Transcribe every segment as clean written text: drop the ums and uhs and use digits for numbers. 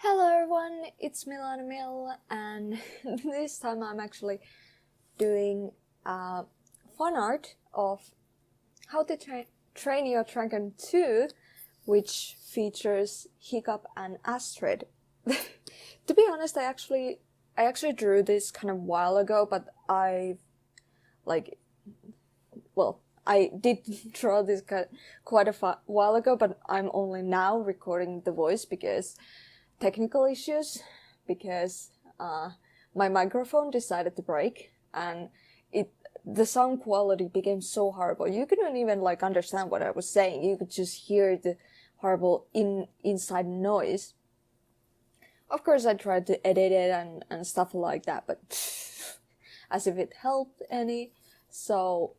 Hello everyone, it's Milana Mill, and this time I'm actually doing fun art of How to Train Your Dragon 2, which features Hiccup and Astrid. To be honest, I actually drew this kind of a while ago, but I did draw this quite a while ago, but I'm only now recording the voice because technical issues, because my microphone decided to break and the sound quality became so horrible. You couldn't even understand what I was saying. You could just hear the horrible inside noise. Of course, I tried to edit it and stuff like that, but as if it helped any. So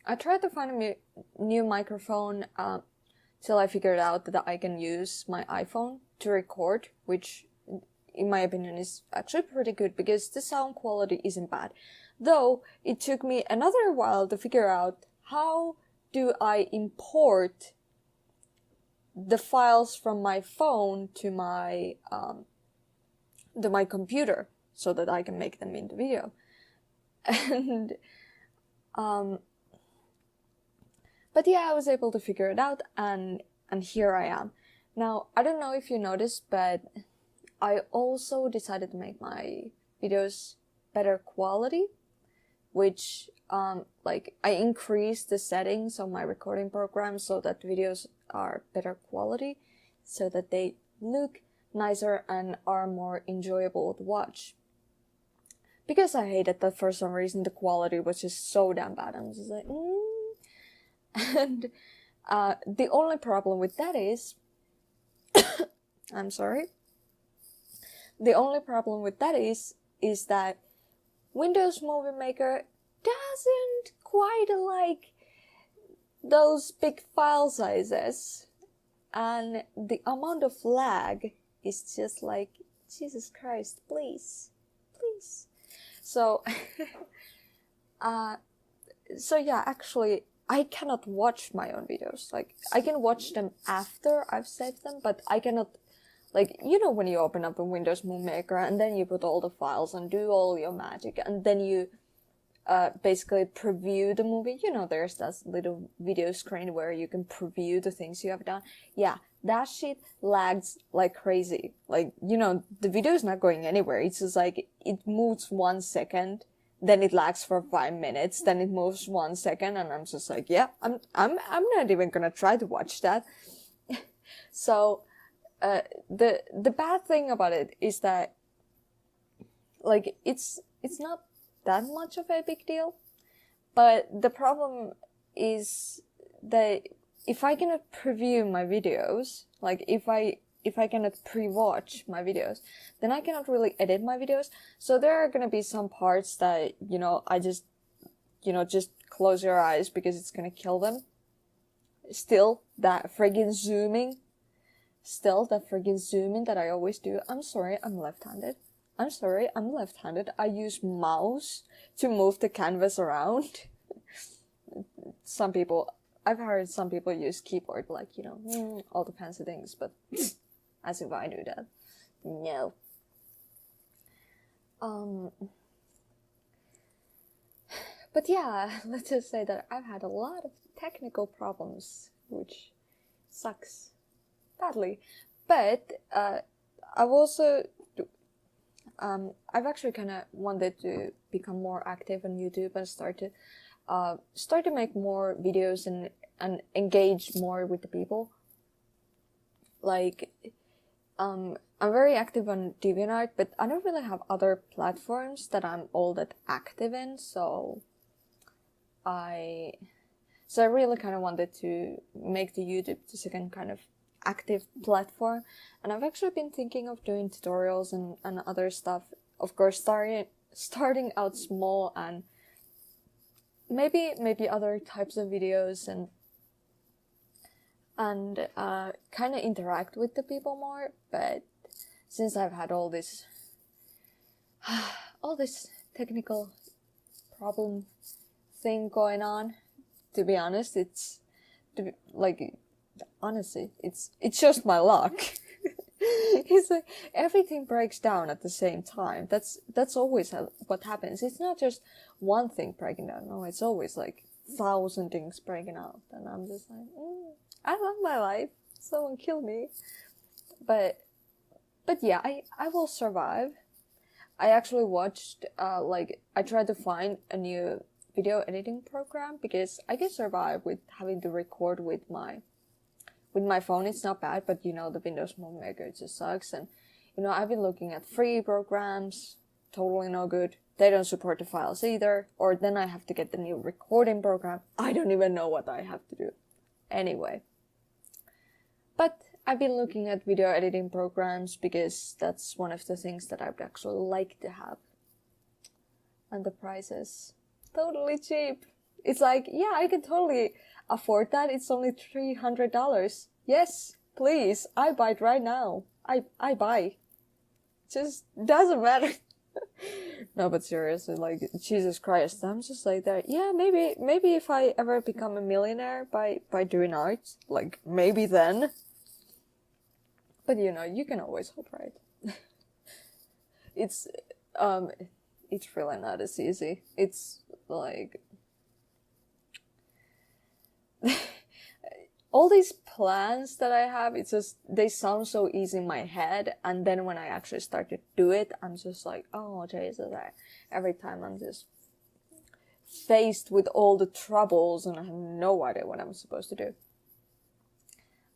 I tried to find a new microphone till I figured out that I can use my iPhone to record, which in my opinion is actually pretty good because the sound quality isn't bad. Though it took me another while to figure out how do I import the files from my phone to my computer so that I can make them into video. And but yeah, I was able to figure it out, and here I am. Now, I don't know if you noticed, but I also decided to make my videos better quality, which, I increased the settings on my recording program so that videos are better quality, so that they look nicer and are more enjoyable to watch. Because I hated that for some reason the quality was just so damn bad. I'm just like, And the only problem with that is, I'm sorry. The only problem with that is that Windows Movie Maker doesn't quite like those big file sizes, and the amount of lag is just like, Jesus Christ, please. So, so yeah, actually, I cannot watch my own videos. I can watch them after I've saved them, but I cannot, when you open up a Windows Movie Maker and then you put all the files and do all your magic, and then you basically preview the movie. There's that little video screen where you can preview the things you have done. Yeah, that shit lags like crazy. The video is not going anywhere. It's just it moves 1 second, then it lags for 5 minutes, then it moves 1 second, and I'm just like, yeah, I'm not even gonna try to watch that. So, the bad thing about it is that, it's not that much of a big deal, but the problem is that if I cannot preview my videos, if I cannot pre-watch my videos, then I cannot really edit my videos. So there are gonna be some parts that, I just close your eyes because it's gonna kill them. Still, that friggin' zooming that I always do. I'm sorry, I'm left-handed. I use mouse to move the canvas around. I've heard some people use keyboard, all the fancy things, but as if I do that. No. But yeah, let's just say that I've had a lot of technical problems, which sucks badly. But I've actually kind of wanted to become more active on YouTube and start to make more videos and engage more with the people. I'm very active on DeviantArt, but I don't really have other platforms that I'm all that active in, so I really kind of wanted to make the YouTube the second kind of active platform, and I've actually been thinking of doing tutorials and other stuff. Of course, starting out small, and maybe other types of videos, and kind of interact with the people more. But since I've had all this technical problem thing going on, to be honest, honestly, it's just my luck. It's like everything breaks down at the same time. That's always what happens. It's not just one thing breaking down. No, it's always like 1,000 things breaking out, and I'm just like, I love my life. Someone kill me. But yeah, I will survive. I actually watched I tried to find a new video editing program because I can survive with having to record with my phone. It's not bad, but you know, the Windows Movie Maker just sucks. And you know, I've been looking at free programs, totally no good. They don't support the files either. Or then I have to get the new recording program. I don't even know what I have to do. Anyway. But I've been looking at video editing programs because that's one of the things that I would actually like to have. And the price is totally cheap. It's like, yeah, I can totally afford that. It's only $300. Yes, please. I buy it right now. I buy. Just doesn't matter. No, but seriously, like, Jesus Christ, I'm just like that. Yeah, maybe if I ever become a millionaire by doing art, like, maybe then. But you know, you can always hope, right? It's really not as easy. It's like all these plans that I have, it's just, they sound so easy in my head, and then when I actually start to do it, I'm just like, oh Jesus, every time I'm just faced with all the troubles and I have no idea what I'm supposed to do.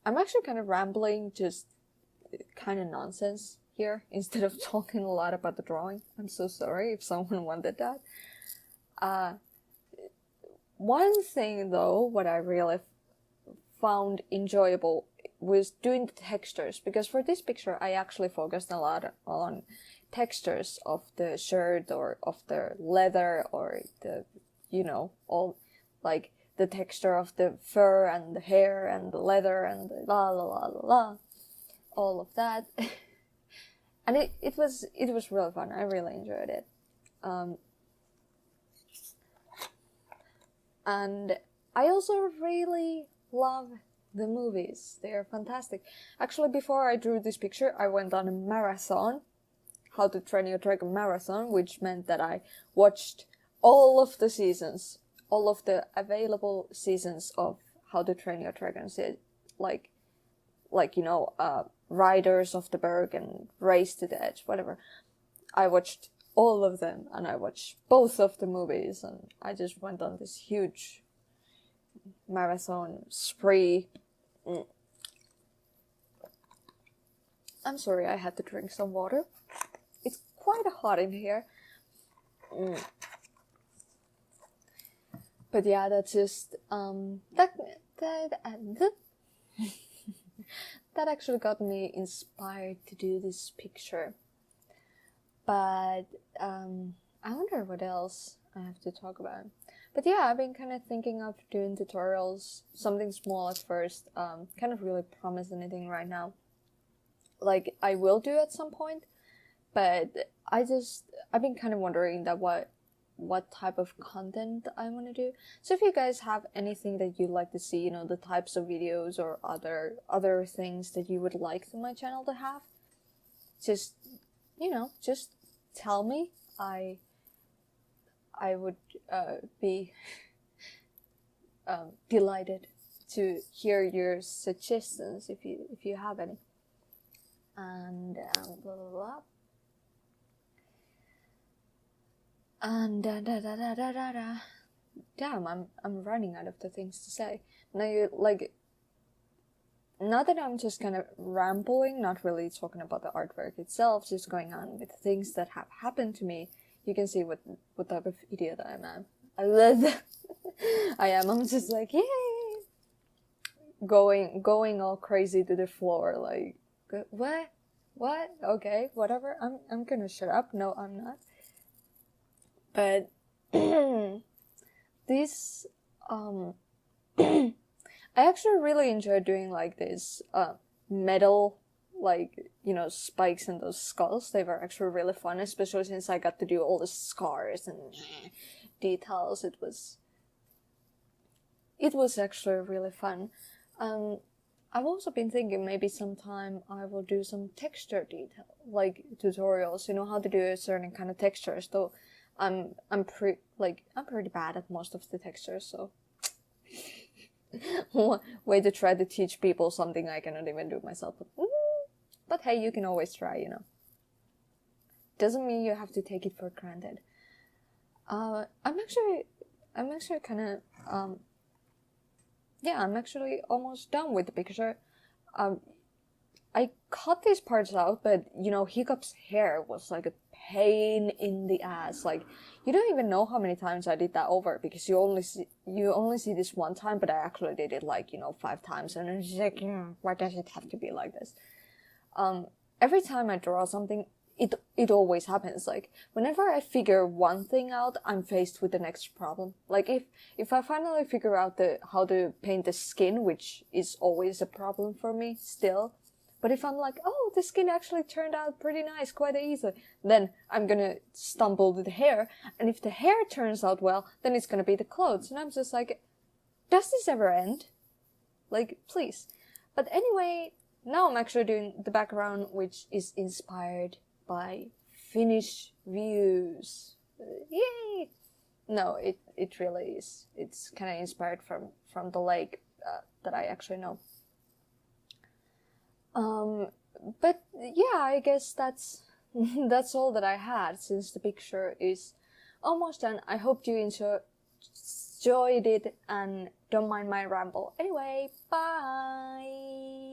I'm actually kind of rambling, just kind of nonsense here, instead of talking a lot about the drawing. I'm so sorry if someone wanted that. One thing though, what I really found enjoyable was doing the textures, because for this picture I actually focused a lot on textures of the shirt or of the leather or the, you know, all like the texture of the fur and the hair and the leather and the la la la la la, all of that. And it was really fun. I really enjoyed it. And I also really love the movies. They are fantastic. Actually, before I drew this picture, I went on a marathon, How to Train Your Dragon marathon, which meant that I watched all of the seasons, all of the available seasons of How to Train Your Dragon, like you know, Riders of the Berg and Race to the Edge, whatever. I watched all of them, and I watched both of the movies, and I just went on this huge marathon spree. I'm sorry, I had to drink some water. It's quite hot in here. But yeah, that's just that actually got me inspired to do this picture. But I wonder what else I have to talk about. But yeah, I've been kind of thinking of doing tutorials, something small at first. Can't really promise anything right now. Like, I will do at some point, but I've been kind of wondering that what type of content I want to do. So if you guys have anything that you'd like to see, you know, the types of videos or other things that you would like my channel to have, just, you know, just tell me. I would be delighted to hear your suggestions if you have any. And blah blah blah. And damn, I'm running out of the things to say. Now now that I'm just kind of rambling, not really talking about the artwork itself, just going on with things that have happened to me, you can see what type of idiot I am. I'm just like, yay! Going all crazy to the floor, like, what? Okay, whatever. I'm gonna shut up. No, I'm not. But this I actually really enjoy doing like this metal, like, you know, spikes and those skulls. They were actually really fun, especially since I got to do all the scars and details. It was actually really fun. I've also been thinking maybe sometime I will do some texture detail, like tutorials, you know, how to do a certain kind of textures, though I'm pretty bad at most of the textures, so way to try to teach people something I cannot even do myself. But hey, you can always try, you know. Doesn't mean you have to take it for granted. I'm actually kind of yeah, I'm actually almost done with the picture. I cut these parts out, but you know, Hiccup's hair was like a pain in the ass. Like, you don't even know how many times I did that over, because you only see this one time, but I actually did it like, you know, 5 times, and it's like, why does it have to be like this? Every time I draw something, it always happens. Like, whenever I figure one thing out, I'm faced with the next problem. Like, if I finally figure out how to paint the skin, which is always a problem for me still, but if I'm like, oh, the skin actually turned out pretty nice, quite easily, then I'm gonna stumble with the hair, and if the hair turns out well, then it's gonna be the clothes, and I'm just like, does this ever end? Like, please. But anyway, now I'm actually doing the background, which is inspired by Finnish views. Yay! No, it really is. It's kind of inspired from the lake that I actually know. But yeah, I guess that's that's all that I had, since the picture is almost done. I hope you enjoyed it and don't mind my ramble. Anyway, bye!